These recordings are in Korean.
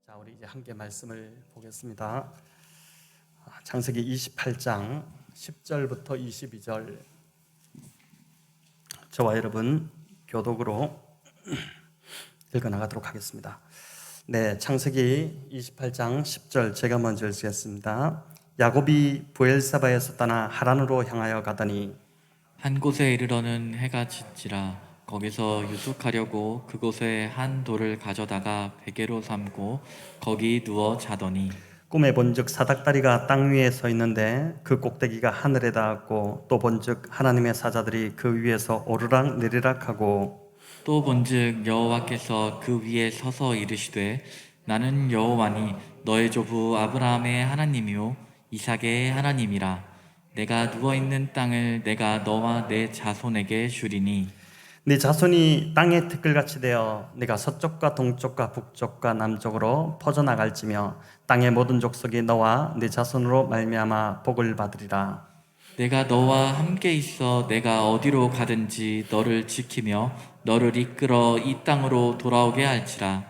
자, 우리 이제 함께 말씀을 보겠습니다. 창세기 28장 10절부터 22절, 저와 여러분 교독으로 읽어 나가도록 하겠습니다. 네, 창세기 28장 10절 제가 먼저 읽겠습니다. 야곱이 브엘사바에서 떠나 하란으로 향하여 가더니 한 곳에 이르러는 해가 지치라. 거기서 유숙하려고 그곳에 한 돌을 가져다가 베개로 삼고 거기 누워 자더니 꿈에 본즉 사닥다리가 땅 위에 서 있는데 그 꼭대기가 하늘에 닿았고 또 본즉 하나님의 사자들이 그 위에서 오르락 내리락 하고 또 본즉 여호와께서 그 위에 서서 이르시되 나는 여호와니 너의 조부 아브라함의 하나님이요 이삭의 하나님이라. 내가 누워 있는 땅을 내가 너와 내 자손에게 주리니 네 자손이 땅의 티끌같이 되어 네가 서쪽과 동쪽과 북쪽과 남쪽으로 퍼져나갈지며 땅의 모든 족속이 너와 네 자손으로 말미암아 복을 받으리라. 내가 너와 함께 있어 내가 어디로 가든지 너를 지키며 너를 이끌어 이 땅으로 돌아오게 할지라.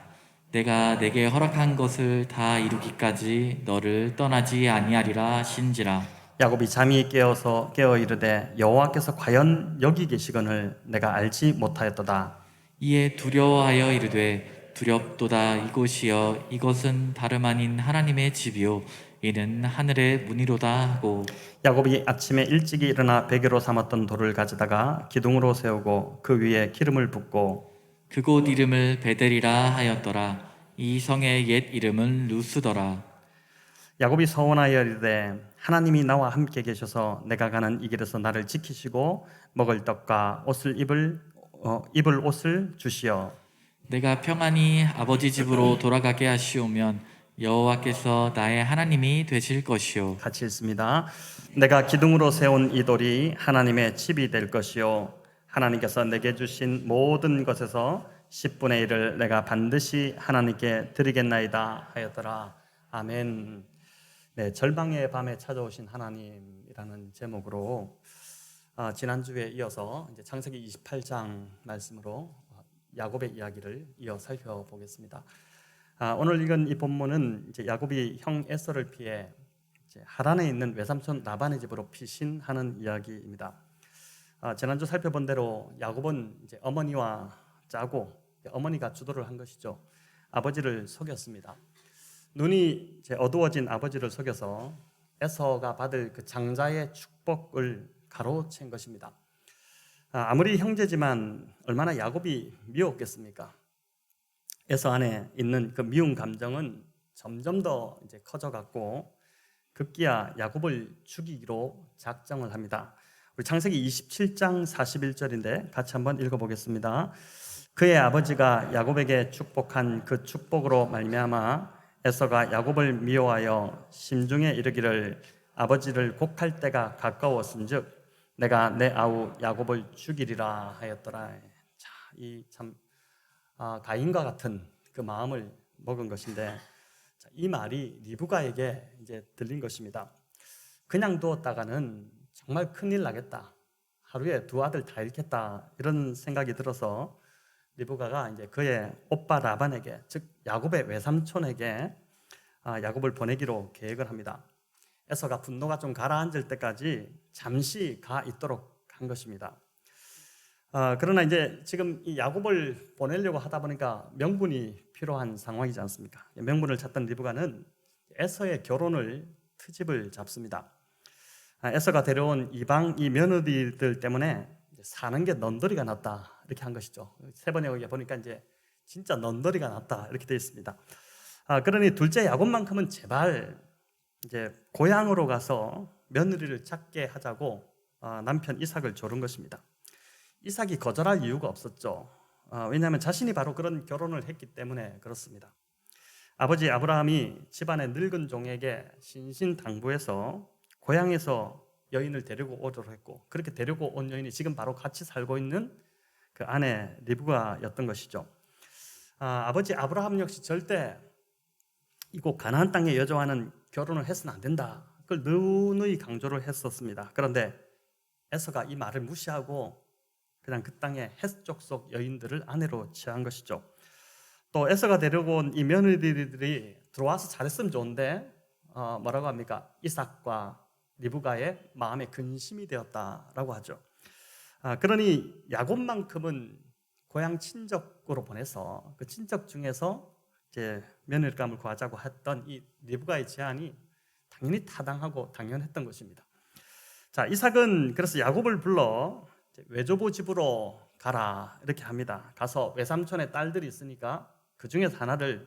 내가 내게 허락한 것을 다 이루기까지 너를 떠나지 아니하리라 하신지라. 야곱이 잠이 깨어 이르되 여호와께서 과연 여기 계시거늘 내가 알지 못하였도다. 이에 두려워하여 이르되 두렵도다. 이곳이여 이것은 다름 아닌 하나님의 집이요 이는 하늘의 문이로다 하고 야곱이 아침에 일찍이 일어나 베개로 삼았던 돌을 가져다가 기둥으로 세우고 그 위에 기름을 붓고 그곳 이름을 베델이라 하였더라. 이 성의 옛 이름은 루스더라. 야곱이 서원하여 이르되 하나님이 나와 함께 계셔서 내가 가는 이 길에서 나를 지키시고 먹을 떡과 입을 옷을 주시어 내가 평안히 아버지 집으로 돌아가게 하시오면 여호와께서 나의 하나님이 되실 것이요 같이 읽습니다. 내가 기둥으로 세운 이 돌이 하나님의 집이 될 것이요 하나님께서 내게 주신 모든 것에서 10분의 1을 내가 반드시 하나님께 드리겠나이다 하였더라. 아멘. 네, 절망의 밤에 찾아오신 하나님이라는 제목으로 지난주에 이어서 이제 창세기 28장 말씀으로 야곱의 이야기를 이어 살펴보겠습니다. 오늘 읽은 이 본문은 이제 야곱이 형 에서를 피해 이제 하란에 있는 외삼촌 라반의 집으로 피신하는 이야기입니다. 지난주 살펴본 대로 야곱은 이제 어머니와 짜고 어머니가 주도를 한 것이죠. 아버지를 속였습니다. 눈이 이제 어두워진 아버지를 속여서 에서가 받을 그 장자의 축복을 가로챈 것입니다. 아무리 형제지만 얼마나 야곱이 미웠겠습니까? 에서 안에 있는 그 미운 감정은 점점 더 이제 커져갔고 급기야 야곱을 죽이기로 작정을 합니다. 우리 창세기 27장 41절인데 같이 한번 읽어보겠습니다. 그의 아버지가 야곱에게 축복한 그 축복으로 말미암아 에서가 야곱을 미워하여 심중에 이르기를 아버지를 곡할 때가 가까웠은즉 내가 내 아우 야곱을 죽이리라 하였더라. 자, 이 참 가인과 같은 그 마음을 먹은 것인데 이 말이 리브가에게 이제 들린 것입니다. 그냥 두었다가는 정말 큰일 나겠다. 하루에 두 아들 다 잃겠다. 이런 생각이 들어서 리브가가 이제 그의 오빠 라반에게, 즉 야곱의 외삼촌에게 야곱을 보내기로 계획을 합니다. 에서가 분노가 좀 가라앉을 때까지 잠시 가 있도록 한 것입니다. 그러나 이제 지금 이 야곱을 보내려고 하다 보니까 명분이 필요한 상황이지 않습니까? 명분을 찾던 리브가는 에서의 결혼을 트집을 잡습니다. 에서가 데려온 이방 이 며느리들 때문에 사는 게 넌더리가 낫다 이렇게 한 것이죠. 세 번역에 보니까 이제 진짜 넌더리가 낫다 이렇게 되어 있습니다. 그러니 둘째 야곱만큼은 제발 이제 고향으로 가서 며느리를 찾게 하자고 남편 이삭을 조른 것입니다. 이삭이 거절할 이유가 없었죠. 왜냐하면 자신이 바로 그런 결혼을 했기 때문에 그렇습니다. 아버지 아브라함이 집안의 늙은 종에게 신신당부해서 고향에서 여인을 데리고 오도록 했고 그렇게 데리고 온 여인이 지금 바로 같이 살고 있는 그 아내 리브가였던 것이죠. 아버지 아브라함 역시 절대 이곳 가나안 땅의 여자와는 결혼을 해서는 안 된다. 그걸 누누이 강조를 했었습니다. 그런데 에서가 이 말을 무시하고 그냥 그 땅의 헷 족속 여인들을 아내로 취한 것이죠. 또 에서가 데리고 온 이 며느리들이 들어와서 잘했으면 좋은데 뭐라고 합니까? 이삭과 리브가의 마음에 근심이 되었다라고 하죠. 그러니 야곱만큼은 고향 친족으로 보내서 그 친척 중에서 이제 며느리감을 구하자고 했던 이 리브가의 제안이 당연히 타당하고 당연했던 것입니다. 자, 이삭은 그래서 야곱을 불러 외조부 집으로 가라 이렇게 합니다. 가서 외삼촌의 딸들이 있으니까 그 중에서 하나를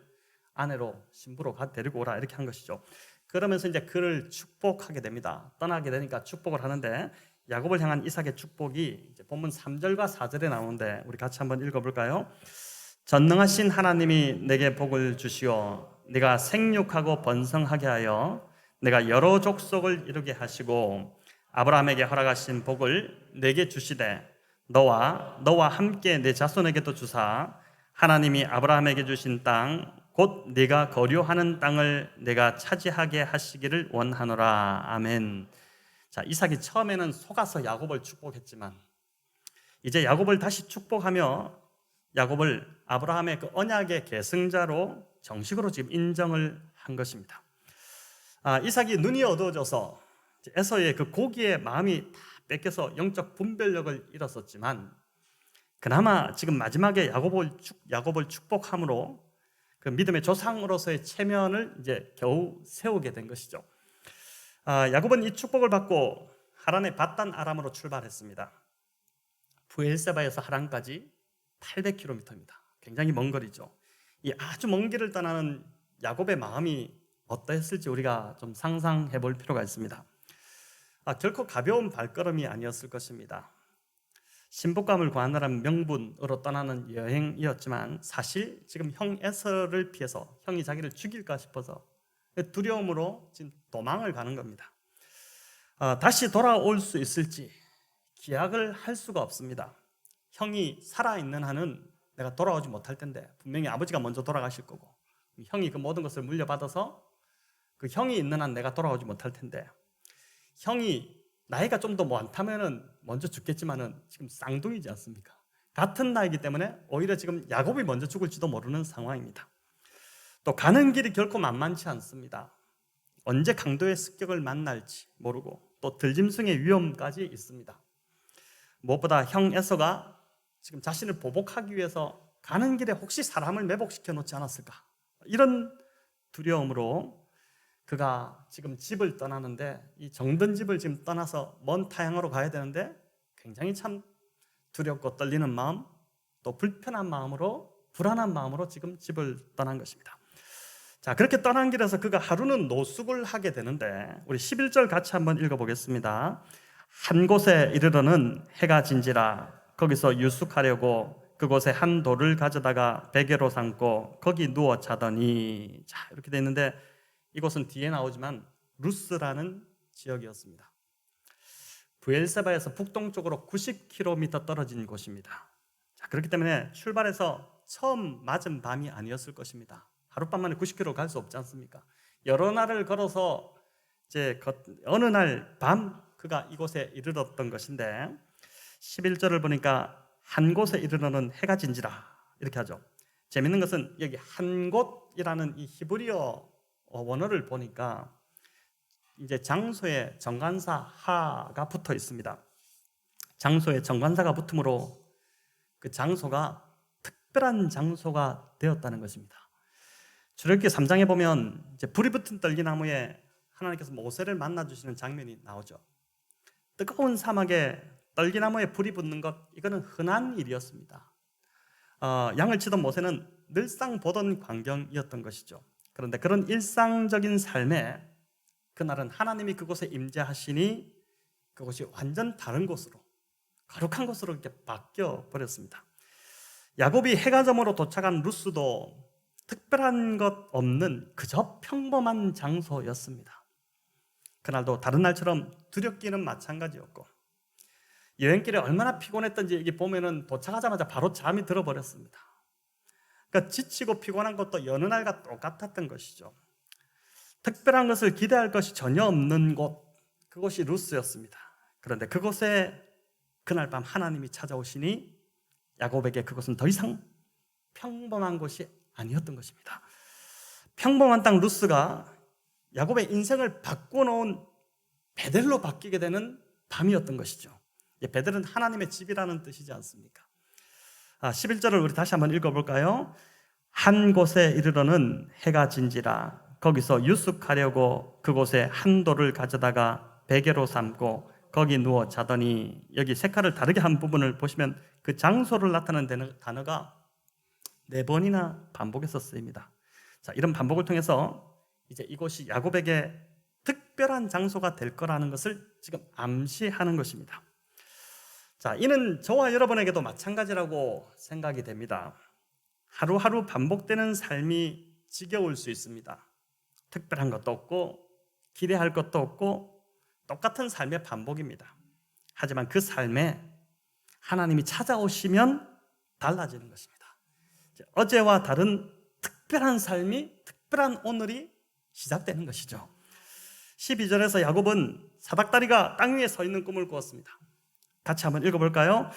아내로 신부로 데리고 오라 이렇게 한 것이죠. 그러면서 이제 그를 축복하게 됩니다. 떠나게 되니까 축복을 하는데 야곱을 향한 이삭의 축복이 이제 본문 3절과 4절에 나오는데 우리 같이 한번 읽어볼까요? 전능하신 하나님이 내게 복을 주시어 네가 생육하고 번성하게 하여 내가 여러 족속을 이루게 하시고 아브라함에게 허락하신 복을 내게 주시되 너와 함께 내 자손에게도 주사 하나님이 아브라함에게 주신 땅 곧 네가 거류하는 땅을 내가 차지하게 하시기를 원하노라. 아멘. 자, 이삭이 처음에는 속아서 야곱을 축복했지만 이제 야곱을 다시 축복하며 야곱을 아브라함의 그 언약의 계승자로 정식으로 지금 인정을 한 것입니다. 이삭이 눈이 어두워져서 에서의 그 고기의 마음이 다 뺏겨서 영적 분별력을 잃었었지만 그나마 지금 마지막에 야곱을 축복함으로 그 믿음의 조상으로서의 체면을 이제 겨우 세우게 된 것이죠. 야곱은 이 축복을 받고 하란의 밧단 아람으로 출발했습니다. 브엘세바에서 하란까지 800km입니다. 굉장히 먼 거리죠. 이 아주 먼 길을 떠나는 야곱의 마음이 어떠했을지 우리가 좀 상상해 볼 필요가 있습니다. 결코 가벼운 발걸음이 아니었을 것입니다. 신부감을 구하느라는 명분으로 떠나는 여행이었지만 사실 지금 형 에서를 피해서 형이 자기를 죽일까 싶어서 두려움으로 지금 도망을 가는 겁니다. 다시 돌아올 수 있을지 기약을 할 수가 없습니다. 형이 살아있는 한은 내가 돌아오지 못할 텐데 분명히 아버지가 먼저 돌아가실 거고 형이 그 모든 것을 물려받아서 그 형이 있는 한 내가 돌아오지 못할 텐데 형이 나이가 좀 더 많다면은 먼저 죽겠지만은 지금 쌍둥이지 않습니까? 같은 나이기 때문에 오히려 지금 야곱이 먼저 죽을지도 모르는 상황입니다. 또 가는 길이 결코 만만치 않습니다. 언제 강도의 습격을 만날지 모르고 또 들짐승의 위험까지 있습니다. 무엇보다 형 에서가 지금 자신을 보복하기 위해서 가는 길에 혹시 사람을 매복시켜 놓지 않았을까? 이런 두려움으로 그가 지금 집을 떠나는데 이 정든 집을 지금 떠나서 먼 타향으로 가야 되는데 굉장히 참 두렵고 떨리는 마음 또 불편한 마음으로 불안한 마음으로 지금 집을 떠난 것입니다. 자, 그렇게 떠난 길에서 그가 하루는 노숙을 하게 되는데 우리 11절 같이 한번 읽어보겠습니다. 한 곳에 이르러는 해가 진지라 거기서 유숙하려고 그곳에 한 돌을 가져다가 베개로 삼고 거기 누워 자더니 자, 이렇게 돼 있는데 이곳은 뒤에 나오지만 루스라는 지역이었습니다. 브엘세바에서 북동쪽으로 90km 떨어진 곳입니다. 자, 그렇기 때문에 출발해서 처음 맞은 밤이 아니었을 것입니다. 하룻밤 만에 90km 갈 수 없지 않습니까? 여러 날을 걸어서 이제 어느 날 밤 그가 이곳에 이르렀던 것인데 11절을 보니까 한 곳에 이르러는 해가 진지라 이렇게 하죠. 재밌는 것은 여기 한 곳이라는 이 히브리어 원어를 보니까 이제 장소에 정관사 하가 붙어 있습니다. 장소에 정관사가 붙으므로 그 장소가 특별한 장소가 되었다는 것입니다. 출애굽기 3장에 보면 이제 불이 붙은 떨기나무에 하나님께서 모세를 만나 주시는 장면이 나오죠. 뜨거운 사막에 떨기나무에 불이 붙는 것 이거는 흔한 일이었습니다. 양을 치던 모세는 늘상 보던 광경이었던 것이죠. 그런데 그런 일상적인 삶에 그날은 하나님이 그곳에 임재하시니 그곳이 완전 다른 곳으로 거룩한 곳으로 이렇게 바뀌어 버렸습니다. 야곱이 해가 저물어 도착한 루스도 특별한 것 없는 그저 평범한 장소였습니다. 그날도 다른 날처럼 두렵기는 마찬가지였고 여행길에 얼마나 피곤했던지 여기 보면은 도착하자마자 바로 잠이 들어버렸습니다. 그러니까 지치고 피곤한 것도 여느 날과 똑같았던 것이죠. 특별한 것을 기대할 것이 전혀 없는 곳, 그곳이 루스였습니다. 그런데 그곳에 그날 밤 하나님이 찾아오시니 야곱에게 그것은 더 이상 평범한 곳이 아니었던 것입니다. 평범한 땅 루스가 야곱의 인생을 바꿔놓은 베델로 바뀌게 되는 밤이었던 것이죠. 베델은 하나님의 집이라는 뜻이지 않습니까? 11절을 우리 다시 한번 읽어볼까요? 한 곳에 이르러는 해가 진지라 거기서 유숙하려고 그곳에 한 돌을 가져다가 베개로 삼고 거기 누워 자더니, 여기 색깔을 다르게 한 부분을 보시면 그 장소를 나타내는 단어가 4번이나 반복해서 쓰입니다. 자, 이런 반복을 통해서 이제 이곳이 야곱에게 특별한 장소가 될 거라는 것을 지금 암시하는 것입니다. 자, 이는 저와 여러분에게도 마찬가지라고 생각이 됩니다. 하루하루 반복되는 삶이 지겨울 수 있습니다. 특별한 것도 없고 기대할 것도 없고 똑같은 삶의 반복입니다. 하지만 그 삶에 하나님이 찾아오시면 달라지는 것입니다. 어제와 다른 특별한 삶이, 특별한 오늘이 시작되는 것이죠. 12절에서 야곱은 사닥다리가 땅 위에 서 있는 꿈을 꾸었습니다. 같이 한번 읽어볼까요?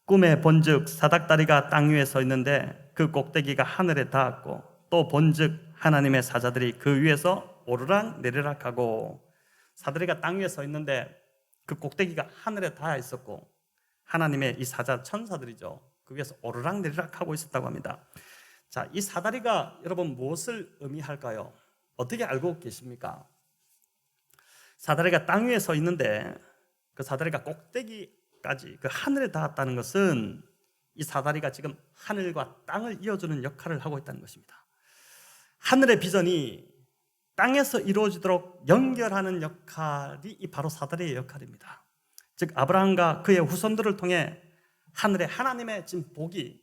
꿈에 본즉 사닥다리가 땅 위에 서 있는데 그 꼭대기가 하늘에 닿았고 또 본즉 하나님의 사자들이 그 위에서 오르락 내리락하고, 사다리가 땅 위에 서 있는데 그 꼭대기가 하늘에 닿아 있었고 하나님의 이 사자 천사들이죠, 그 위에서 오르락 내리락 하고 있었다고 합니다. 자, 이 사다리가 여러분 무엇을 의미할까요? 어떻게 알고 계십니까? 사다리가 땅 위에 서 있는데 그 사다리가 꼭대기까지 그 하늘에 닿았다는 것은 이 사다리가 지금 하늘과 땅을 이어주는 역할을 하고 있다는 것입니다. 하늘의 비전이 땅에서 이루어지도록 연결하는 역할이 이 바로 사다리의 역할입니다. 즉 아브라함과 그의 후손들을 통해 하늘의 하나님의 진 복이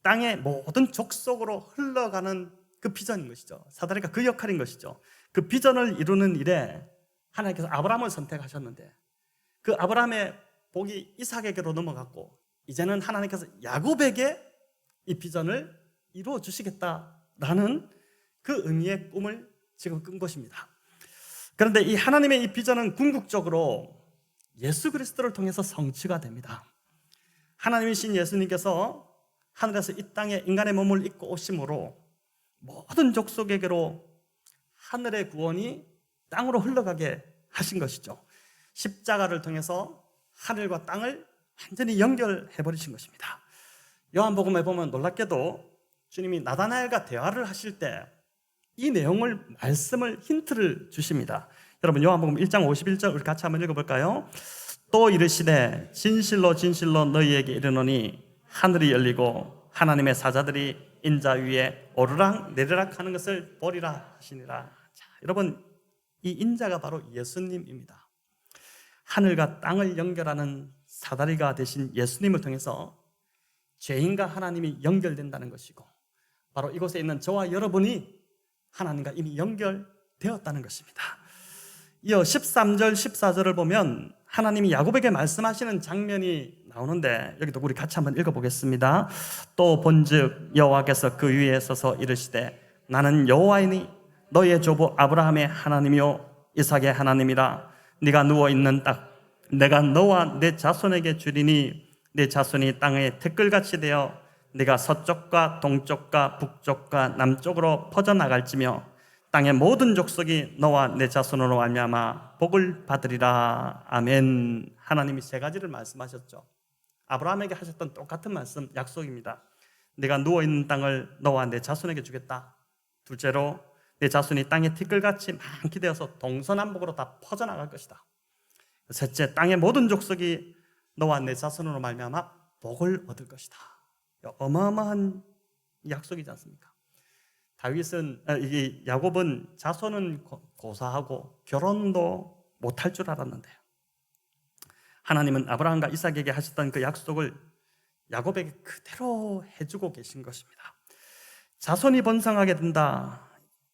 땅의 모든 족속으로 흘러가는 그 비전인 것이죠. 사다리가 그 역할인 것이죠. 그 비전을 이루는 일에 하나님께서 아브라함을 선택하셨는데 그 아브라함의 복이 이삭에게로 넘어갔고 이제는 하나님께서 야곱에게 이 비전을 이루어 주시겠다라는 그 의미의 꿈을 지금 꾼 것입니다. 그런데 이 하나님의 이 비전은 궁극적으로 예수 그리스도를 통해서 성취가 됩니다. 하나님이신 예수님께서 하늘에서 이 땅에 인간의 몸을 입고 오심으로 모든 족속에게로 하늘의 구원이 땅으로 흘러가게 하신 것이죠. 십자가를 통해서 하늘과 땅을 완전히 연결해 버리신 것입니다. 요한복음에 보면 놀랍게도 주님이 나다나엘과 대화를 하실 때 이 내용을, 말씀을, 힌트를 주십니다. 여러분 요한복음 1장 51절 우리 같이 한번 읽어볼까요? 또 이르시되 진실로 진실로 너희에게 이르노니 하늘이 열리고 하나님의 사자들이 인자 위에 오르락 내리락 하는 것을 보리라 하시니라. 자, 여러분 이 인자가 바로 예수님입니다. 하늘과 땅을 연결하는 사다리가 되신 예수님을 통해서 죄인과 하나님이 연결된다는 것이고 바로 이곳에 있는 저와 여러분이 하나님과 이미 연결되었다는 것입니다. 이어 13절 14절을 보면 하나님이 야곱에게 말씀하시는 장면이 나오는데 여기도 우리 같이 한번 읽어보겠습니다. 또 본즉 여호와께서 그 위에 서서 이르시되 나는 여호와이니 너의 조부 아브라함의 하나님이요 이삭의 하나님이라. 네가 누워있는 땅 내가 너와 내 자손에게 주리니 내 자손이 땅의 태끌같이 되어 네가 서쪽과 동쪽과 북쪽과 남쪽으로 퍼져나갈지며 땅의 모든 족속이 너와 내 자손으로 말미암아 복을 받으리라. 아멘. 하나님이 3가지를 말씀하셨죠. 아브라함에게 하셨던 똑같은 말씀, 약속입니다. 네가 누워있는 땅을 너와 내 자손에게 주겠다. 둘째로 내 자손이 땅의 티끌같이 많게 되어서 동서남북으로 다 퍼져나갈 것이다. 셋째, 땅의 모든 족속이 너와 내 자손으로 말미암아 복을 얻을 것이다. 어마어마한 약속이지 않습니까? 야곱은 자손은 고사하고 결혼도 못할 줄 알았는데 하나님은 아브라함과 이삭에게 하셨던 그 약속을 야곱에게 그대로 해주고 계신 것입니다. 자손이 번성하게 된다.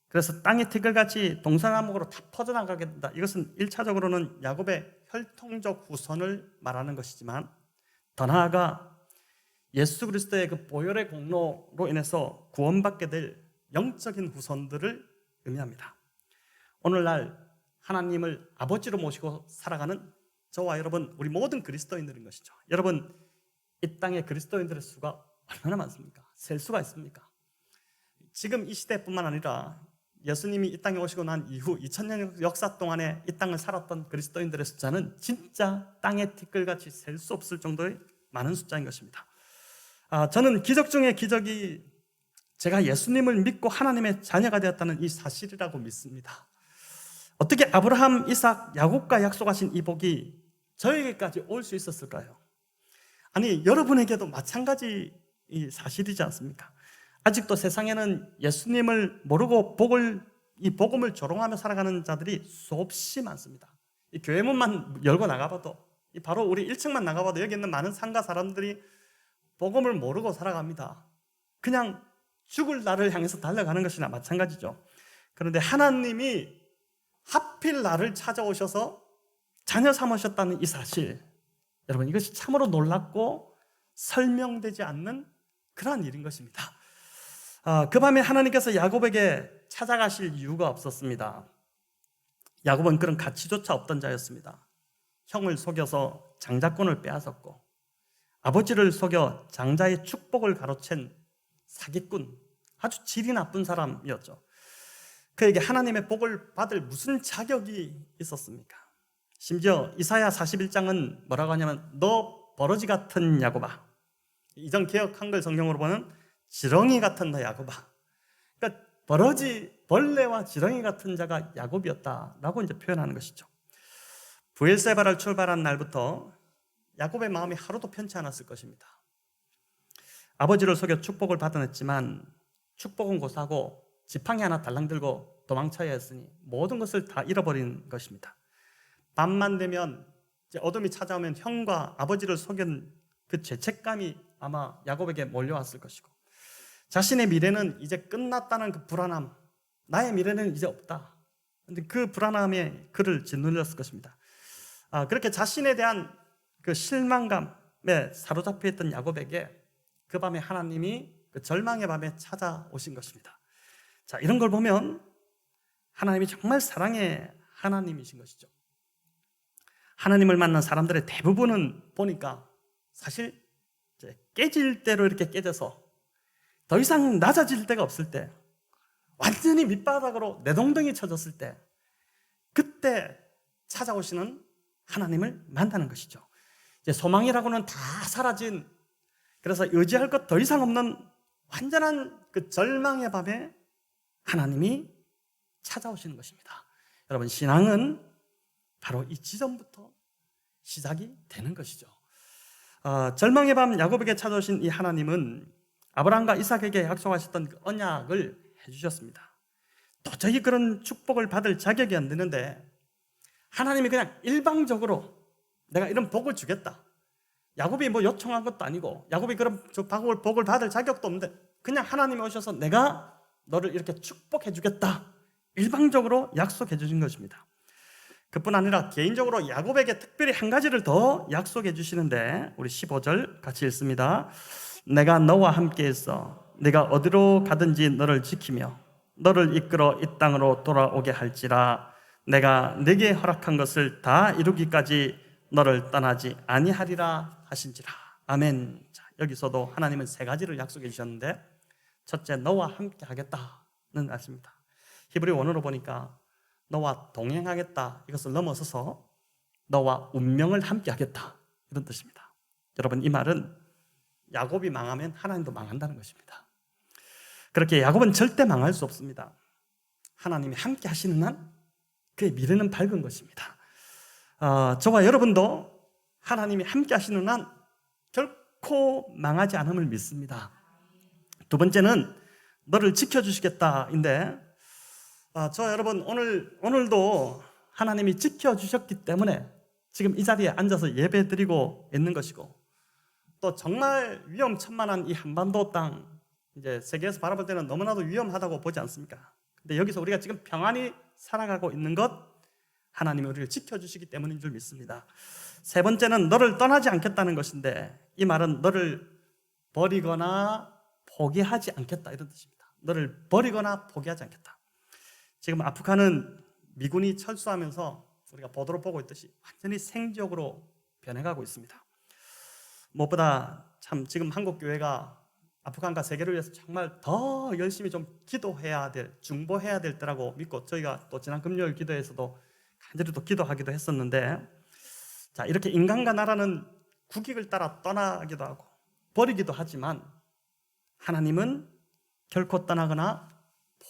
그래서 땅의 티끌같이 동서남북으로 다 퍼져나가게 된다. 이것은 1차적으로는 야곱의 혈통적 후손을 말하는 것이지만 더 나아가 예수 그리스도의 그 보혈의 공로로 인해서 구원받게 될 영적인 후손들을 의미합니다. 오늘날 하나님을 아버지로 모시고 살아가는 저와 여러분, 우리 모든 그리스도인들인 것이죠. 여러분, 이 땅에 그리스도인들의 수가 얼마나 많습니까? 셀 수가 있습니까? 지금 이 시대뿐만 아니라 예수님이 이 땅에 오시고 난 이후 2000년 역사 동안에 이 땅을 살았던 그리스도인들의 숫자는 진짜 땅의 티끌같이 셀 수 없을 정도의 많은 숫자인 것입니다. 저는 기적 중에 기적이 제가 예수님을 믿고 하나님의 자녀가 되었다는 이 사실이라고 믿습니다. 어떻게 아브라함, 이삭, 야곱과 약속하신 이 복이 저에게까지 올 수 있었을까요? 아니, 여러분에게도 마찬가지 이 사실이지 않습니까? 아직도 세상에는 예수님을 모르고 이 복음을 조롱하며 살아가는 자들이 수없이 많습니다. 이 교회문만 열고 나가봐도, 바로 우리 1층만 나가봐도 여기 있는 많은 상가 사람들이 복음을 모르고 살아갑니다. 그냥 죽을 날을 향해서 달려가는 것이나 마찬가지죠. 그런데 하나님이 하필 나를 찾아오셔서 자녀 삼으셨다는 이 사실, 여러분, 이것이 참으로 놀랍고 설명되지 않는 그러한 일인 것입니다. 그 밤에 하나님께서 야곱에게 찾아가실 이유가 없었습니다. 야곱은 그런 가치조차 없던 자였습니다. 형을 속여서 장자권을 빼앗았고, 아버지를 속여 장자의 축복을 가로챈 사기꾼, 아주 질이 나쁜 사람이었죠. 그에게 하나님의 복을 받을 무슨 자격이 있었습니까? 심지어 이사야 41장은 뭐라고 하냐면, 너 버러지 같은 야곱아, 이전 개역 한글 성경으로 보는 지렁이 같은 너 야곱아. 그러니까 벌레와 지렁이 같은 자가 야곱이었다라고 이제 표현하는 것이죠. 브엘세바를 출발한 날부터 야곱의 마음이 하루도 편치 않았을 것입니다. 아버지를 속여 축복을 받아냈지만 축복은 고사하고 지팡이 하나 달랑 들고 도망쳐야 했으니 모든 것을 다 잃어버린 것입니다. 밤만 되면, 이제 어둠이 찾아오면 형과 아버지를 속인 그 죄책감이 아마 야곱에게 몰려왔을 것이고, 자신의 미래는 이제 끝났다는 그 불안함, 나의 미래는 이제 없다. 근데 그 불안함에 그를 짓눌렸을 것입니다. 그렇게 자신에 대한 그 실망감에 사로잡혀 있던 야곱에게 그 밤에 하나님이 그 절망의 밤에 찾아오신 것입니다. 자, 이런 걸 보면 하나님이 정말 사랑의 하나님이신 것이죠. 하나님을 만난 사람들의 대부분은 보니까 사실 이제 깨질 대로 이렇게 깨져서 더 이상 낮아질 데가 없을 때, 완전히 밑바닥으로 내동댕이 쳐졌을 때, 그때 찾아오시는 하나님을 만나는 것이죠. 이제 소망이라고는 다 사라진, 그래서 의지할 것 더 이상 없는 완전한 그 절망의 밤에 하나님이 찾아오시는 것입니다. 여러분, 신앙은 바로 이 지점부터 시작이 되는 것이죠. 절망의 밤 야곱에게 찾아오신 이 하나님은 아브라함과 이삭에게 약속하셨던 그 언약을 해주셨습니다. 도저히 그런 축복을 받을 자격이 안 되는데 하나님이 그냥 일방적으로 내가 이런 복을 주겠다. 야곱이 뭐 요청한 것도 아니고 야곱이 그런 복을 받을 자격도 없는데 그냥 하나님이 오셔서 내가 너를 이렇게 축복해 주겠다. 일방적으로 약속해 주신 것입니다. 그뿐 아니라 개인적으로 야곱에게 특별히 한 가지를 더 약속해 주시는데, 우리 15절 같이 읽습니다. 내가 너와 함께 있어 네가 어디로 가든지 너를 지키며 너를 이끌어 이 땅으로 돌아오게 할지라. 내가 네게 허락한 것을 다 이루기까지 너를 떠나지 아니하리라 하신지라. 아멘. 자, 여기서도 하나님은 세 가지를 약속해 주셨는데, 첫째, 너와 함께 하겠다는 말씀입니다. 히브리 원어로 보니까 너와 동행하겠다, 이것을 넘어서서 너와 운명을 함께 하겠다, 이런 뜻입니다. 여러분, 이 말은 야곱이 망하면 하나님도 망한다는 것입니다. 그렇게 야곱은 절대 망할 수 없습니다. 하나님이 함께 하시는 한 그의 미래는 밝은 것입니다. 저와 여러분도 하나님이 함께 하시는 한 결코 망하지 않음을 믿습니다. 두 번째는 너를 지켜주시겠다인데, 저와 여러분, 오늘도 하나님이 지켜주셨기 때문에 지금 이 자리에 앉아서 예배 드리고 있는 것이고, 또 정말 위험천만한 이 한반도 땅, 이제 세계에서 바라볼 때는 너무나도 위험하다고 보지 않습니까? 근데 여기서 우리가 지금 평안히 살아가고 있는 것, 하나님이 우리를 지켜주시기 때문인 줄 믿습니다. 세 번째는 너를 떠나지 않겠다는 것인데, 이 말은 너를 버리거나 포기하지 않겠다, 이런 뜻입니다. 너를 버리거나 포기하지 않겠다. 지금 아프간은 미군이 철수하면서 우리가 보도로 보고 있듯이 완전히 생지옥으로 변해가고 있습니다. 무엇보다 참 지금 한국 교회가 아프간과 세계를 위해서 정말 더 열심히 좀 기도해야 될, 중보해야 될 때라고 믿고 저희가 또 지난 금요일 기도에서도 간절히 또 기도하기도 했었는데, 자, 이렇게 인간과 나라는 국익을 따라 떠나기도 하고 버리기도 하지만 하나님은 결코 떠나거나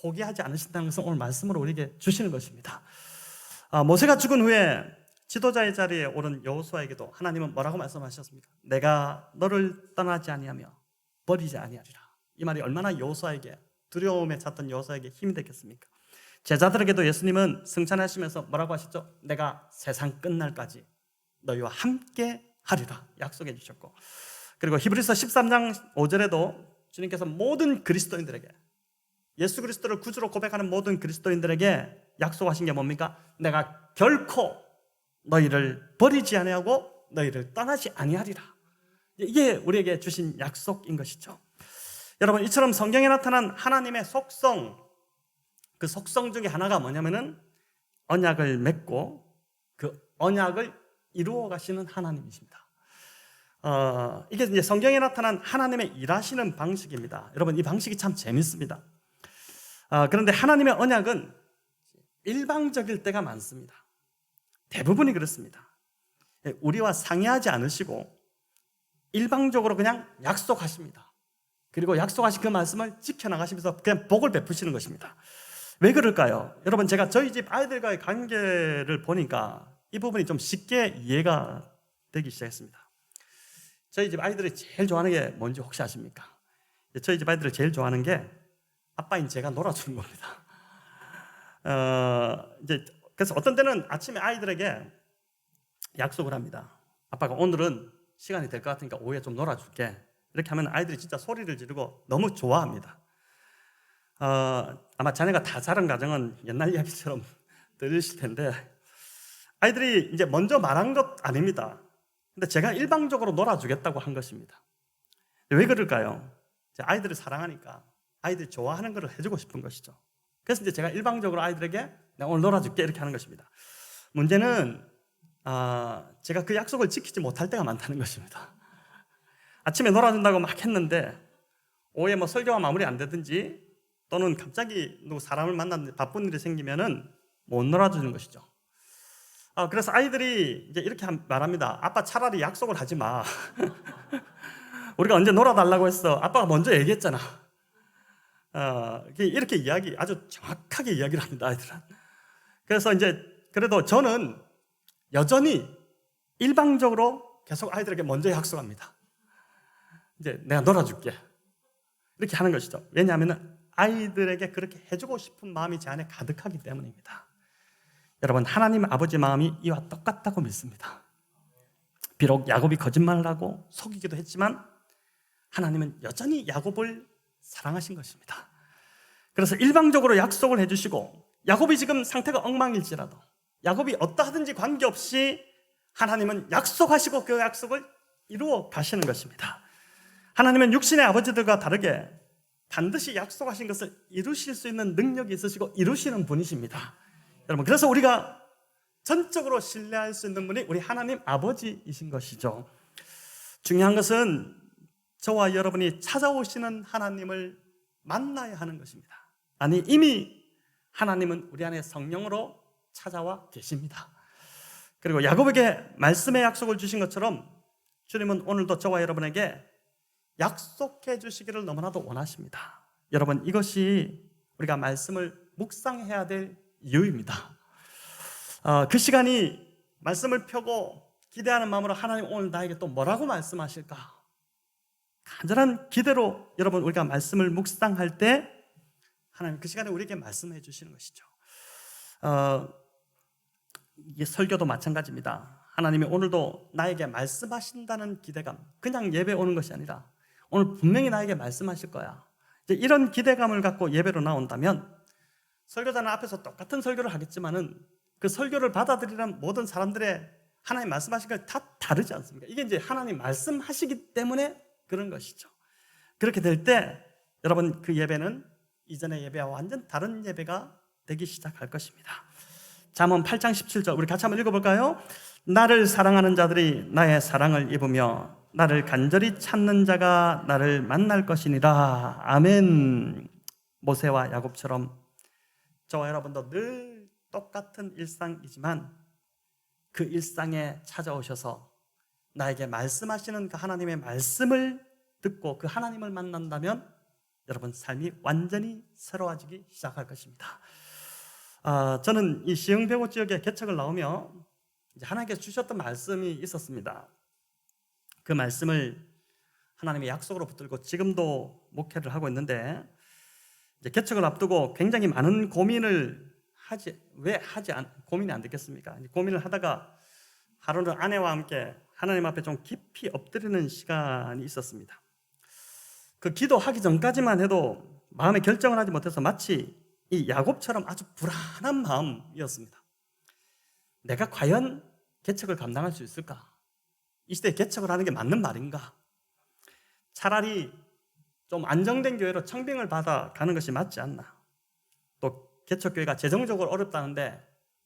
포기하지 않으신다는 것을 오늘 말씀으로 우리에게 주시는 것입니다. 모세가 죽은 후에 지도자의 자리에 오른 여호수아에게도 하나님은 뭐라고 말씀하셨습니까? 내가 너를 떠나지 아니하며 버리지 아니하리라. 이 말이 얼마나 여호수아에게, 두려움에 찼던 여호수아에게 힘이 됐겠습니까? 제자들에게도 예수님은 승천하시면서 뭐라고 하셨죠? 내가 세상 끝날까지 너희와 함께 하리라 약속해 주셨고, 그리고 히브리서 13장 5절에도 주님께서 모든 그리스도인들에게, 예수 그리스도를 구주로 고백하는 모든 그리스도인들에게 약속하신 게 뭡니까? 내가 결코 너희를 버리지 아니하고 너희를 떠나지 아니하리라. 이게 우리에게 주신 약속인 것이죠. 여러분, 이처럼 성경에 나타난 하나님의 속성, 그 속성 중에 하나가 뭐냐면은 언약을 맺고 그 언약을 이루어 가시는 하나님이십니다. 이게 이제 성경에 나타난 하나님의 일하시는 방식입니다. 여러분, 이 방식이 참 재밌습니다. 그런데 하나님의 언약은 일방적일 때가 많습니다. 대부분이 그렇습니다. 우리와 상의하지 않으시고 일방적으로 그냥 약속하십니다. 그리고 약속하신 그 말씀을 지켜나가시면서 그냥 복을 베푸시는 것입니다. 왜 그럴까요? 여러분, 제가 저희 집 아이들과의 관계를 보니까 이 부분이 좀 쉽게 이해가 되기 시작했습니다. 저희 집 아이들이 제일 좋아하는 게 뭔지 혹시 아십니까? 저희 집 아이들이 제일 좋아하는 게 아빠인 제가 놀아주는 겁니다. 이제 그래서 어떤 때는 아침에 아이들에게 약속을 합니다. 아빠가 오늘은 시간이 될 것 같으니까 오후에 좀 놀아줄게. 이렇게 하면 아이들이 진짜 소리를 지르고 너무 좋아합니다. 아마 자네가 다 자란 가정은 옛날 이야기처럼 들으실 텐데, 아이들이 이제 먼저 말한 것 아닙니다. 근데 제가 일방적으로 놀아주겠다고 한 것입니다. 왜 그럴까요? 아이들을 사랑하니까 아이들이 좋아하는 걸 해주고 싶은 것이죠. 그래서 이제 제가 일방적으로 아이들에게 내가 오늘 놀아줄게 이렇게 하는 것입니다. 문제는 제가 그 약속을 지키지 못할 때가 많다는 것입니다. 아침에 놀아준다고 막 했는데 오후에 뭐 설교가 마무리 안 되든지 또는 갑자기 누구 사람을 만났는데 바쁜 일이 생기면은 못 놀아주는 것이죠. 그래서 아이들이 이제 이렇게 말합니다. 아빠 차라리 약속을 하지 마. 우리가 언제 놀아달라고 했어. 아빠가 먼저 얘기했잖아. 이렇게 아주 정확하게 이야기를 합니다, 아이들은. 그래서 이제 그래도 저는 여전히 일방적으로 계속 아이들에게 먼저 약속합니다. 이제 내가 놀아줄게. 이렇게 하는 것이죠. 왜냐하면 아이들에게 그렇게 해주고 싶은 마음이 제 안에 가득하기 때문입니다. 여러분, 하나님 아버지 마음이 이와 똑같다고 믿습니다. 비록 야곱이 거짓말을 하고 속이기도 했지만 하나님은 여전히 야곱을 사랑하신 것입니다. 그래서 일방적으로 약속을 해주시고, 야곱이 지금 상태가 엉망일지라도 야곱이 어떠하든지 관계없이 하나님은 약속하시고 그 약속을 이루어 가시는 것입니다. 하나님은 육신의 아버지들과 다르게 반드시 약속하신 것을 이루실 수 있는 능력이 있으시고 이루시는 분이십니다. 여러분, 그래서 우리가 전적으로 신뢰할 수 있는 분이 우리 하나님 아버지이신 것이죠. 중요한 것은 저와 여러분이 찾아오시는 하나님을 만나야 하는 것입니다. 아니, 이미 하나님은 우리 안에 성령으로 찾아와 계십니다. 그리고 야곱에게 말씀의 약속을 주신 것처럼 주님은 오늘도 저와 여러분에게 약속해 주시기를 너무나도 원하십니다. 여러분, 이것이 우리가 말씀을 묵상해야 될 이유입니다. 그 시간이 말씀을 펴고 기대하는 마음으로 하나님 오늘 나에게 또 뭐라고 말씀하실까? 간절한 기대로 여러분 우리가 말씀을 묵상할 때 하나님 그 시간에 우리에게 말씀해 주시는 것이죠. 이게 설교도 마찬가지입니다. 하나님이 오늘도 나에게 말씀하신다는 기대감, 그냥 예배 오는 것이 아니라 오늘 분명히 나에게 말씀하실 거야. 이제 이런 기대감을 갖고 예배로 나온다면 설교자는 앞에서 똑같은 설교를 하겠지만은 그 설교를 받아들이는 모든 사람들의 하나님 말씀하신 걸 다 다르지 않습니까? 이게 이제 하나님 말씀하시기 때문에 그런 것이죠. 그렇게 될 때 여러분 그 예배는 이전의 예배와 완전 다른 예배가 되기 시작할 것입니다. 잠언 8장 17절 우리 같이 한번 읽어볼까요? 나를 사랑하는 자들이 나의 사랑을 입으며 나를 간절히 찾는 자가 나를 만날 것이니라. 아멘. 모세와 야곱처럼 저와 여러분도 늘 똑같은 일상이지만 그 일상에 찾아오셔서 나에게 말씀하시는 그 하나님의 말씀을 듣고 그 하나님을 만난다면 여러분 삶이 완전히 새로워지기 시작할 것입니다. 저는 이 시흥배고 지역에 개척을 나오며 이제 하나님께서 주셨던 말씀이 있었습니다. 그 말씀을 하나님의 약속으로 붙들고 지금도 목회를 하고 있는데, 이제 개척을 앞두고 굉장히 많은 고민을 고민이 안 됐겠습니까? 고민을 하다가 하루는 아내와 함께 하나님 앞에 좀 깊이 엎드리는 시간이 있었습니다. 그 기도하기 전까지만 해도 마음의 결정을 하지 못해서 마치 이 야곱처럼 아주 불안한 마음이었습니다. 내가 과연 개척을 감당할 수 있을까? 이 시대에 개척을 하는 게 맞는 말인가? 차라리 좀 안정된 교회로 청빙을 받아 가는 것이 맞지 않나? 또 개척교회가 재정적으로 어렵다는데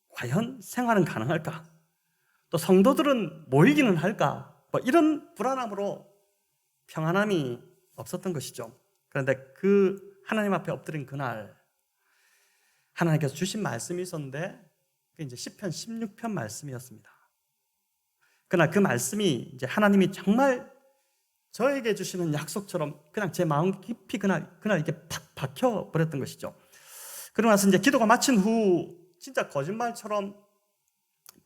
과연 생활은 가능할까? 또 성도들은 모이기는 할까? 이런 불안함으로 평안함이 없었던 것이죠. 그런데 그 하나님 앞에 엎드린 그날 하나님께서 주신 말씀이 있었는데 그게 이제 시편 16편 말씀이었습니다. 그날 그 말씀이 이제 하나님이 정말 저에게 주시는 약속처럼 그냥 제 마음 깊이 그날 이렇게 팍 박혀 버렸던 것이죠. 그러고 나서 이제 기도가 마친 후 진짜 거짓말처럼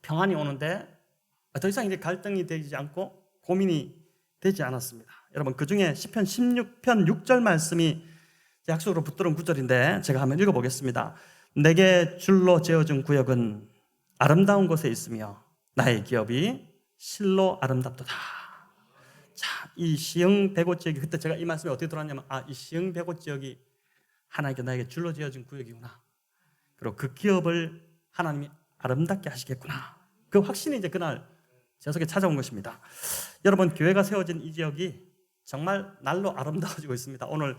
평안이 오는데 더 이상 이제 갈등이 되지 않고 고민이 되지 않았습니다. 여러분, 그 중에 시편 16편 6절 말씀이 약속으로 붙들은 구절인데 제가 한번 읽어보겠습니다. 내게 줄로 지어준 구역은 아름다운 곳에 있으며 나의 기업이 실로 아름답도다. 자, 이 시흥배고 지역이, 그때 제가 이 말씀이 어떻게 들어왔냐면 이 시흥배고 지역이 하나님께 나에게 줄로 지어준 구역이구나. 그리고 그 기업을 하나님이 아름답게 하시겠구나. 그 확신이 이제 그날 제 속에 찾아온 것입니다. 여러분, 교회가 세워진 이 지역이 정말 날로 아름다워지고 있습니다. 오늘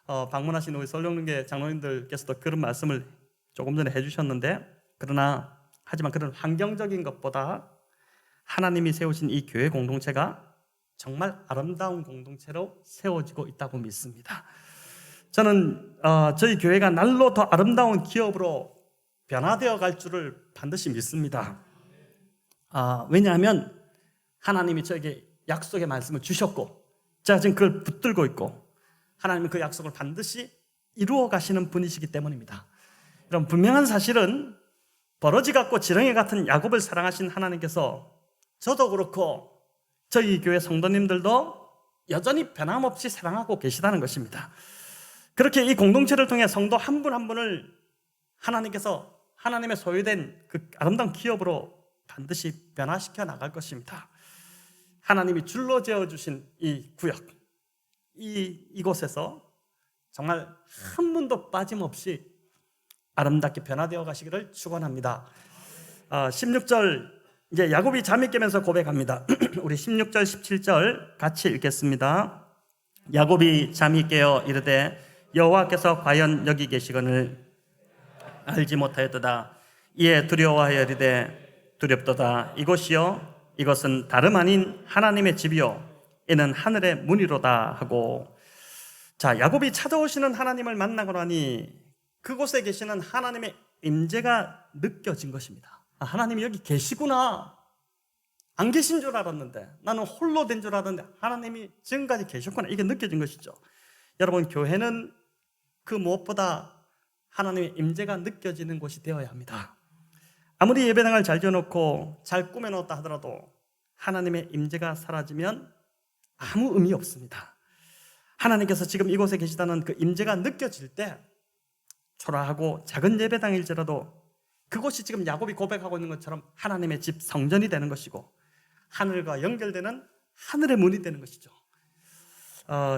방문하신 우리 설령릉계 장로님들께서도 그런 말씀을 조금 전에 해주셨는데, 하지만 그런 환경적인 것보다 하나님이 세우신 이 교회 공동체가 정말 아름다운 공동체로 세워지고 있다고 믿습니다. 저는 저희 교회가 날로 더 아름다운 기업으로 변화되어 갈 줄을 반드시 믿습니다. 왜냐하면 하나님이 저에게 약속의 말씀을 주셨고 제가 지금 그걸 붙들고 있고 하나님은 그 약속을 반드시 이루어 가시는 분이시기 때문입니다. 여러분, 분명한 사실은 버러지 같고 지렁이 같은 야곱을 사랑하신 하나님께서 저도 그렇고 저희 교회 성도님들도 여전히 변함없이 사랑하고 계시다는 것입니다. 그렇게 이 공동체를 통해 성도 한 분 한 분을 하나님께서 하나님의 소유된 그 아름다운 기업으로 반드시 변화시켜 나갈 것입니다. 하나님이 줄로 지어주신 이 구역, 이곳에서 정말 한 분도 빠짐없이 아름답게 변화되어 가시기를 축원합니다. 16절 이제 야곱이 잠이 깨면서 고백합니다. 우리 16절 17절 같이 읽겠습니다. 야곱이 잠이 깨어 이르되 여호와께서 과연 여기 계시거늘 알지 못하였도다. 이에 두려워하여 이르되 두렵도다. 이곳이요 이것은 다름 아닌 하나님의 집이요 이는 하늘의 문이로다 하고, 자, 야곱이 찾아오시는 하나님을 만나고 나니 그곳에 계시는 하나님의 임재가 느껴진 것입니다. 하나님이 여기 계시구나. 안 계신 줄 알았는데, 나는 홀로 된 줄 알았는데 하나님이 지금까지 계셨구나. 이게 느껴진 것이죠. 여러분, 교회는 그 무엇보다 하나님의 임재가 느껴지는 곳이 되어야 합니다. 아무리 예배당을 잘 지어놓고 잘 꾸며놓았다 하더라도 하나님의 임재가 사라지면 아무 의미 없습니다. 하나님께서 지금 이곳에 계시다는 그 임재가 느껴질 때 초라하고 작은 예배당일지라도 그곳이 지금 야곱이 고백하고 있는 것처럼 하나님의 집 성전이 되는 것이고 하늘과 연결되는 하늘의 문이 되는 것이죠.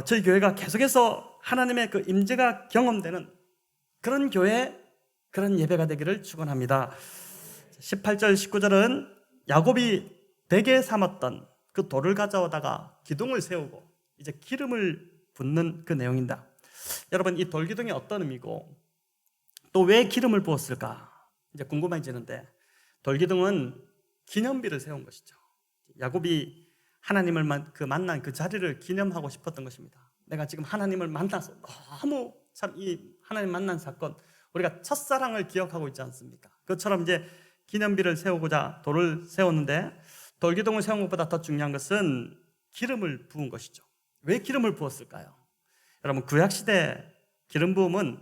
저희 교회가 계속해서 하나님의 그 임재가 경험되는 그런 교회, 그런 예배가 되기를 축원합니다. 18절 19절은 야곱이 베개 삼았던 그 돌을 가져오다가 기둥을 세우고 이제 기름을 붓는 그 내용입니다. 여러분, 이 돌기둥이 어떤 의미고 또 왜 기름을 부었을까 이제 궁금해지는데, 돌기둥은 기념비를 세운 것이죠. 야곱이 하나님을 만난 그 자리를 기념하고 싶었던 것입니다. 내가 지금 하나님을 만나서 너무 참 이 하나님 만난 사건, 우리가 첫사랑을 기억하고 있지 않습니까? 그것처럼 이제 기념비를 세우고자 돌을 세웠는데, 돌기둥을 세운 것보다 더 중요한 것은 기름을 부은 것이죠. 왜 기름을 부었을까요? 여러분, 구약시대 기름 부음은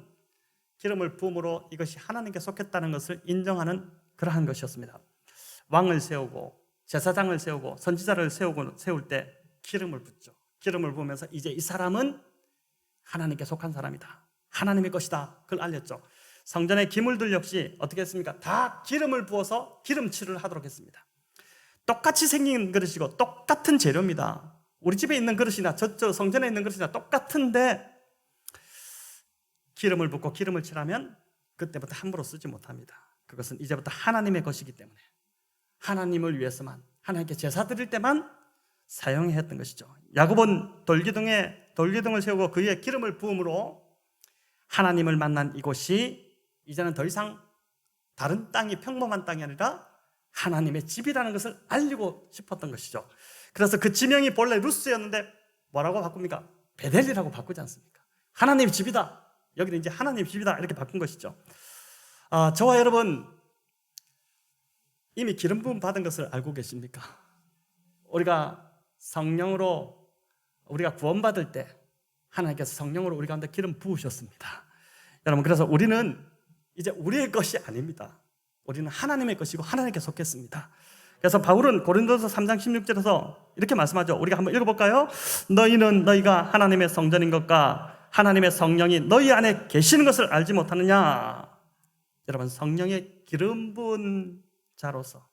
기름을 부음으로 이것이 하나님께 속했다는 것을 인정하는 그러한 것이었습니다. 왕을 세우고 제사장을 세우고 선지자를 세울 때 기름을 붓죠. 기름을 부으면서 이제 이 사람은 하나님께 속한 사람이다, 하나님의 것이다, 그걸 알렸죠. 성전의 기물들 역시 어떻게 했습니까? 다 기름을 부어서 기름칠을 하도록 했습니다. 똑같이 생긴 그릇이고 똑같은 재료입니다. 우리 집에 있는 그릇이나 저 성전에 있는 그릇이나 똑같은데 기름을 붓고 기름을 칠하면 그때부터 함부로 쓰지 못합니다. 그것은 이제부터 하나님의 것이기 때문에 하나님을 위해서만, 하나님께 제사 드릴 때만 사용해야 했던 것이죠. 야곱은 돌기둥을 세우고 그의 기름을 부음으로 하나님을 만난 이곳이 이제는 더 이상 다른 땅이 평범한 땅이 아니라 하나님의 집이라는 것을 알리고 싶었던 것이죠. 그래서 그 지명이 본래 루스였는데 뭐라고 바꿉니까? 베델이라고 바꾸지 않습니까? 하나님의 집이다, 여기는 이제 하나님의 집이다, 이렇게 바꾼 것이죠. 저와 여러분 이미 기름 부음 받은 것을 알고 계십니까? 우리가 성령으로 우리가 구원받을 때 하나님께서 성령으로 우리 가운데 기름 부으셨습니다. 여러분, 그래서 우리는 이제 우리의 것이 아닙니다. 우리는 하나님의 것이고 하나님께 속했습니다. 그래서 바울은 고린도서 3장 16절에서 이렇게 말씀하죠. 우리가 한번 읽어볼까요? 너희가 하나님의 성전인 것과 하나님의 성령이 너희 안에 계시는 것을 알지 못하느냐. 여러분, 성령의 기름 부은 자로서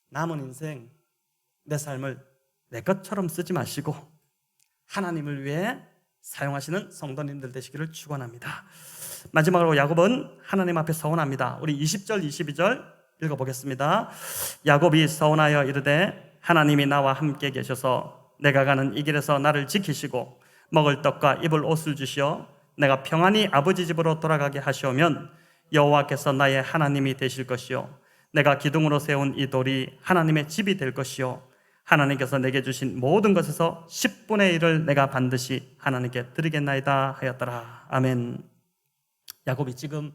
남은 인생 내 삶을 내 것처럼 쓰지 마시고 하나님을 위해 사용하시는 성도님들 되시기를 축원합니다. 마지막으로 야곱은 하나님 앞에 서원합니다. 우리 20절 22절 읽어보겠습니다. 야곱이 서원하여 이르되 하나님이 나와 함께 계셔서 내가 가는 이 길에서 나를 지키시고 먹을 떡과 입을 옷을 주시어 내가 평안히 아버지 집으로 돌아가게 하시오면 여호와께서 나의 하나님이 되실 것이요 내가 기둥으로 세운 이 돌이 하나님의 집이 될 것이요 하나님께서 내게 주신 모든 것에서 10분의 1을 내가 반드시 하나님께 드리겠나이다 하였더라. 아멘. 야곱이 지금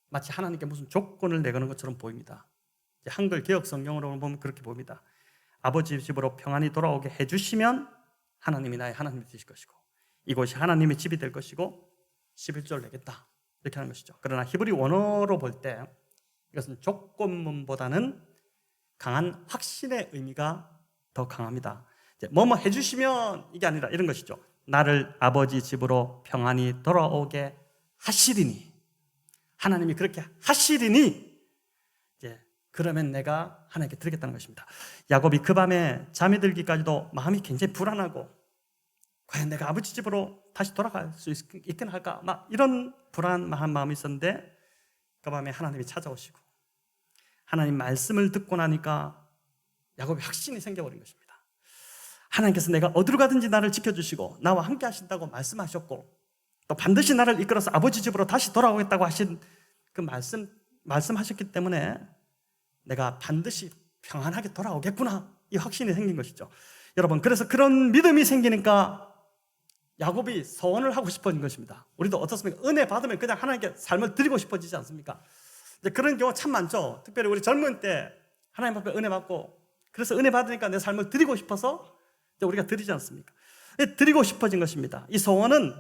마치 하나님께 무슨 조건을 내거는 것처럼 보입니다. 한글 개역 성경으로 보면 그렇게 보입니다. 아버지 집으로 평안히 돌아오게 해주시면 하나님이 나의 하나님이 되실 것이고 이곳이 하나님의 집이 될 것이고 11조를 내겠다, 이렇게 하는 것이죠. 그러나 히브리 원어로 볼 때 이것은 조건문보다는 강한 확신의 의미가 더 강합니다. 뭐뭐 해주시면 이게 아니라 이런 것이죠. 나를 아버지 집으로 평안히 돌아오게 하시리니, 하나님이 그렇게 하시리니 이제 그러면 내가 하나님께 드리겠다는 것입니다. 야곱이 그 밤에 잠이 들기까지도 마음이 굉장히 불안하고 과연 내가 아버지 집으로 다시 돌아갈 수 있긴 할까, 막 이런 불안한 마음이 있었는데 그 밤에 하나님이 찾아오시고 하나님 말씀을 듣고 나니까 야곱이 확신이 생겨버린 것입니다. 하나님께서 내가 어디로 가든지 나를 지켜주시고 나와 함께 하신다고 말씀하셨고 또 반드시 나를 이끌어서 아버지 집으로 다시 돌아오겠다고 하신 그 말씀하셨기 때문에 내가 반드시 평안하게 돌아오겠구나, 이 확신이 생긴 것이죠. 여러분, 그래서 그런 믿음이 생기니까 야곱이 서원을 하고 싶어진 것입니다. 우리도 어떻습니까? 은혜 받으면 그냥 하나님께 삶을 드리고 싶어지지 않습니까? 이제 그런 경우 참 많죠. 특별히 우리 젊은 때 하나님 앞에 은혜 받고 그래서 은혜 받으니까 내 삶을 드리고 싶어서 이제 우리가 드리지 않습니까? 드리고 싶어진 것입니다. 이 서원은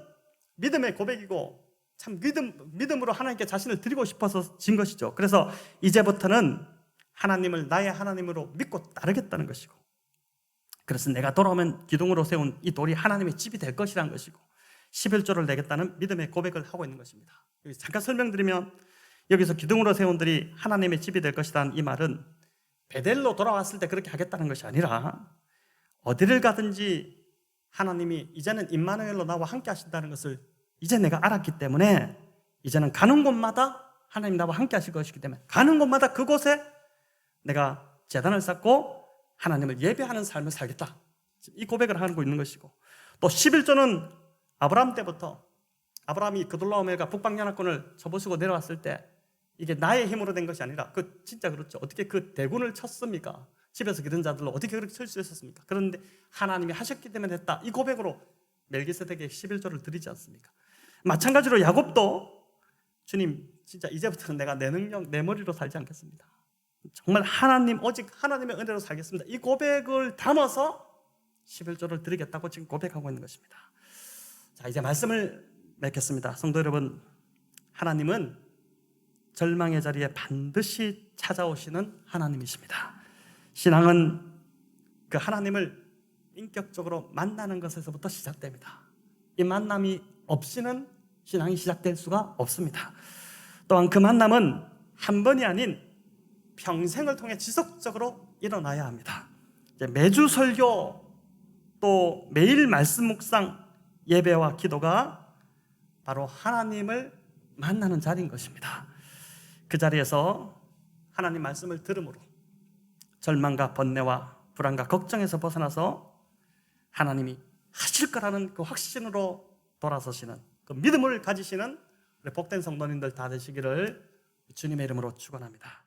믿음의 고백이고 참 믿음으로 하나님께 자신을 드리고 싶어서 진 것이죠. 그래서 이제부터는 하나님을 나의 하나님으로 믿고 따르겠다는 것이고, 그래서 내가 돌아오면 기둥으로 세운 이 돌이 하나님의 집이 될 것이라는 것이고 11조를 내겠다는 믿음의 고백을 하고 있는 것입니다. 여기 잠깐 설명드리면, 여기서 기둥으로 세운 돌이 하나님의 집이 될 것이라는 이 말은 베델로 돌아왔을 때 그렇게 하겠다는 것이 아니라 어디를 가든지 하나님이 이제는 임마누엘로 나와 함께 하신다는 것을 이제 내가 알았기 때문에 이제는 가는 곳마다 하나님 나와 함께 하실 것이기 때문에 가는 곳마다 그곳에 내가 제단을 쌓고 하나님을 예배하는 삶을 살겠다, 이 고백을 하고 있는 것이고, 또 11조는 아브라함 때부터 아브라함이 그돌라오멜과 북방연합군을 쳐부수고 내려왔을 때 이게 나의 힘으로 된 것이 아니라 진짜 그렇죠. 어떻게 그 대군을 쳤습니까? 집에서 기른 자들로 어떻게 그렇게 설 수 있었습니까? 그런데 하나님이 하셨기 때문에 됐다. 이 고백으로 멜기세덱에게 11조를 드리지 않습니까? 마찬가지로 야곱도 주님 진짜 이제부터는 내가 내 능력, 내 머리로 살지 않겠습니다. 정말 하나님, 오직 하나님의 은혜로 살겠습니다. 이 고백을 담아서 11조를 드리겠다고 지금 고백하고 있는 것입니다. 자, 이제 말씀을 맺겠습니다. 성도 여러분, 하나님은 절망의 자리에 반드시 찾아오시는 하나님이십니다. 신앙은 그 하나님을 인격적으로 만나는 것에서부터 시작됩니다. 이 만남이 없이는 신앙이 시작될 수가 없습니다. 또한 그 만남은 한 번이 아닌 평생을 통해 지속적으로 일어나야 합니다. 매주 설교, 또 매일 말씀 묵상, 예배와 기도가 바로 하나님을 만나는 자리인 것입니다. 그 자리에서 하나님 말씀을 들음으로 절망과 번뇌와 불안과 걱정에서 벗어나서 하나님이 하실 거라는 그 확신으로 돌아서시는 그 믿음을 가지시는 우리 복된 성도님들 다 되시기를 주님의 이름으로 축원합니다.